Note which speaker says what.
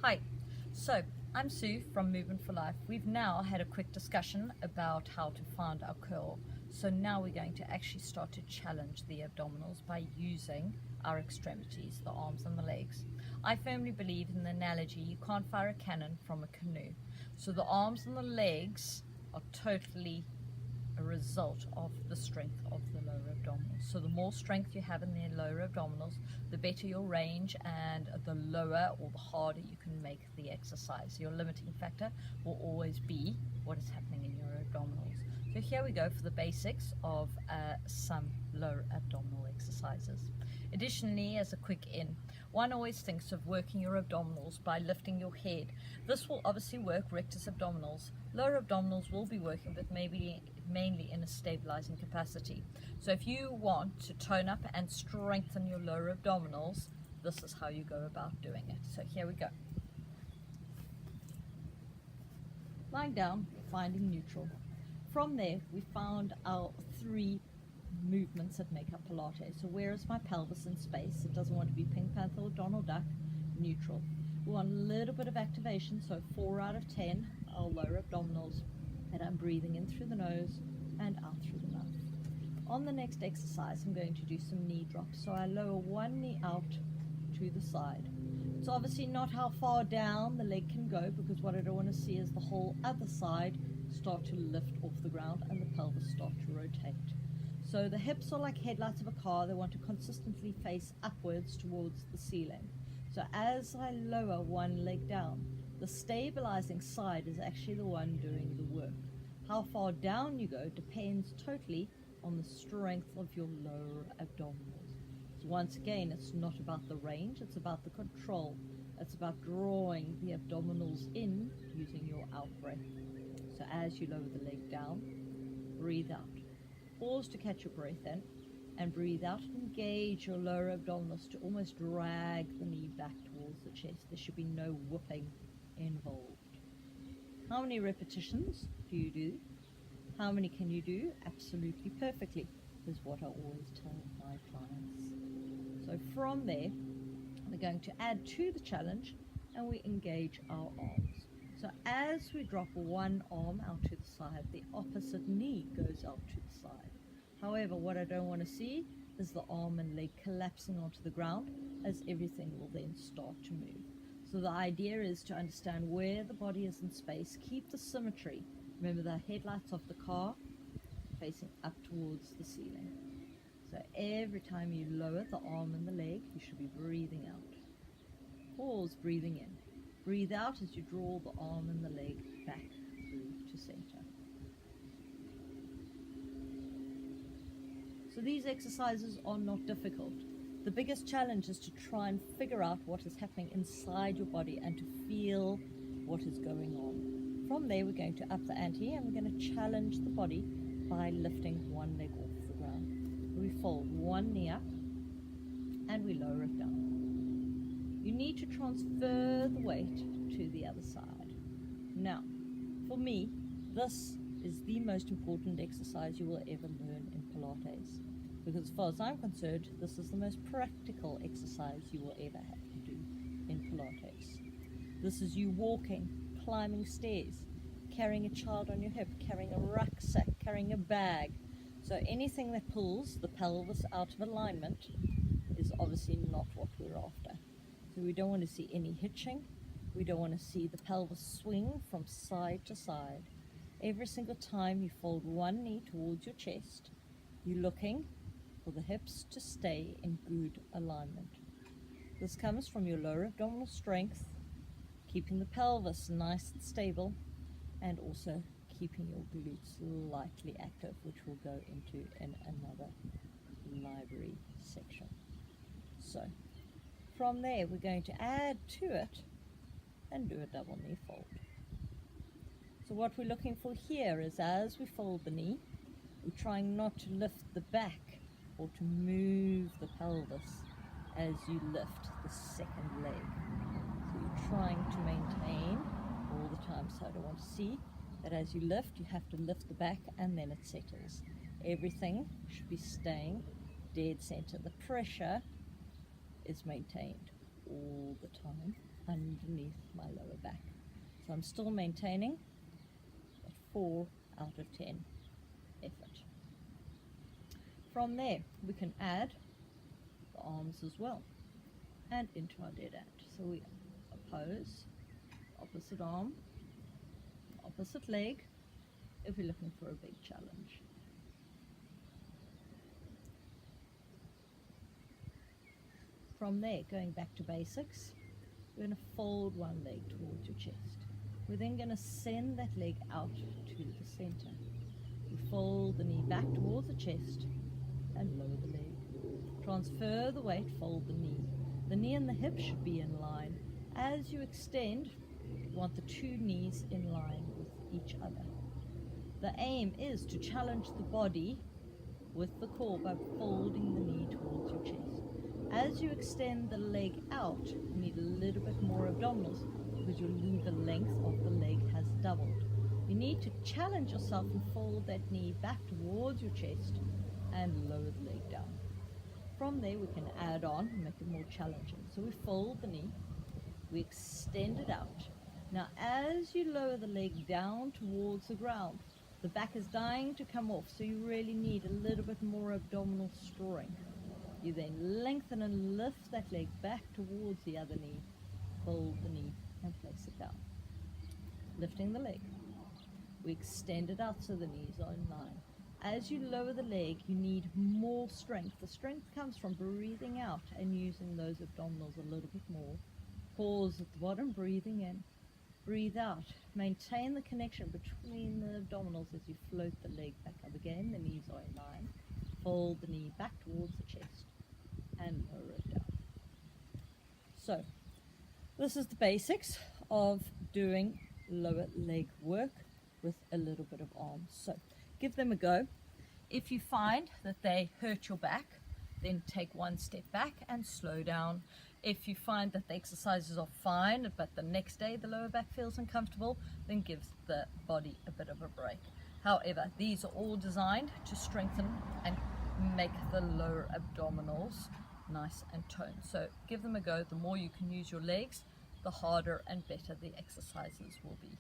Speaker 1: Hi, so I'm Sue from Movement for Life. We've now had a quick discussion about how to find our curl. So now we're going to actually start to challenge the abdominals by using our extremities, the arms and the legs. I firmly believe in the analogy, you can't fire a cannon from a canoe. So the arms and the legs are totally a result of the strength of the lower abdominals. So the more strength you have in the lower abdominals, the better your range and the lower or the harder you can make the exercise. Your limiting factor will always be what is happening in your abdominals. So here we go for the basics of some lower abdominal exercises. Additionally, as a quick in, one always thinks of working your abdominals by lifting your head. This will obviously work rectus abdominals. Lower abdominals will be working, but maybe mainly in a stabilizing capacity. So if you want to tone up and strengthen your lower abdominals, this is how you go about doing it. So here we go. Lying down, finding neutral. From there, we found our three movements that make up Pilates. So where is my pelvis in space? It doesn't want to be Pink Panther or Donald Duck. Neutral. We want a little bit of activation, so 4 out of 10 our lower abdominals, and I'm breathing in through the nose and out through the mouth. On the next exercise, I'm going to do some knee drops. So I lower one knee out to the side. It's obviously not how far down the leg can go, because what I don't want to see is the whole other side start to lift off the ground and the pelvis start to rotate. So the hips are like headlights of a car. They want to consistently face upwards towards the ceiling. So as I lower one leg down, the stabilizing side is actually the one doing the work. How far down you go depends totally on the strength of your lower abdominals. So once again, it's not about the range, it's about the control. It's about drawing the abdominals in using your out breath. So as you lower the leg down, breathe out. Pause to catch your breath in and breathe out. Engage your lower abdominals to almost drag the knee back towards the chest. There should be no whooping involved. How many repetitions do you do? How many can you do absolutely perfectly is what I always tell my clients. So from there, we're going to add to the challenge and we engage our arms. So as we drop one arm out to the side, the opposite knee goes out to the side. However, what I don't want to see is the arm and leg collapsing onto the ground, as everything will then start to move. So the idea is to understand where the body is in space, keep the symmetry. Remember the headlights of the car facing up towards the ceiling. So every time you lower the arm and the leg, you should be breathing out. Pause, breathing in. Breathe out as you draw the arm and the leg back through to center. So these exercises are not difficult. The biggest challenge is to try and figure out what is happening inside your body and to feel what is going on. From there, we're going to up the ante and we're going to challenge the body by lifting one leg off the ground. We fold one knee up and we lower it down. You need to transfer the weight to the other side. Now, for me, this is the most important exercise you will ever learn in Pilates. Because as far as I'm concerned, this is the most practical exercise you will ever have to do in Pilates. This is you walking, climbing stairs, carrying a child on your hip, carrying a rucksack, carrying a bag. So anything that pulls the pelvis out of alignment is obviously not what we're after. So we don't want to see any hitching. We don't want to see the pelvis swing from side to side. Every single time you fold one knee towards your chest, you're looking for the hips to stay in good alignment. This comes from your lower abdominal strength, keeping the pelvis nice and stable, and also keeping your glutes lightly active, which we'll go into in another library section. So from there, we're going to add to it and do a double knee fold. So what we're looking for here is as we fold the knee, we're trying not to lift the back or to move the pelvis as you lift the second leg. So you're trying to maintain all the time. So I don't want to see that as you lift, you have to lift the back and then it settles. Everything should be staying dead center. The pressure is maintained all the time underneath my lower back. So I'm still maintaining a 4 out of 10 effort. From there, we can add the arms as well and into our dead end. So we oppose, opposite arm, opposite leg, if we're looking for a big challenge. From there, going back to basics, we're going to fold one leg towards your chest. We're then going to send that leg out to the center. We fold the knee back towards the chest and lower the leg. Transfer the weight, fold the knee. The knee and the hip should be in line. As you extend, you want the two knees in line with each other. The aim is to challenge the body with the core by folding the knee towards your chest. As you extend the leg out, you need a little bit more abdominals because the length of the leg has doubled. You need to challenge yourself and fold that knee back towards your chest and lower the leg down. From there, we can add on and make it more challenging. So we fold the knee, we extend it out. Now, as you lower the leg down towards the ground, the back is dying to come off, so you really need a little bit more abdominal strength. You then lengthen and lift that leg back towards the other knee, fold the knee and place it down. Lifting the leg, we extend it out so the knees are in line. As you lower the leg, you need more strength. The strength comes from breathing out and using those abdominals a little bit more. Pause at the bottom, breathing in, breathe out. Maintain the connection between the abdominals as you float the leg back up again. The knees are in line. Fold the knee back towards the chest and lower it down. So this is the basics of doing lower leg work with a little bit of arms. So give them a go. If you find that they hurt your back, then take one step back and slow down. If you find that the exercises are fine, but the next day the lower back feels uncomfortable, then give the body a bit of a break. However, these are all designed to strengthen and make the lower abdominals nice and toned. So give them a go. The more you can use your legs, the harder and better the exercises will be.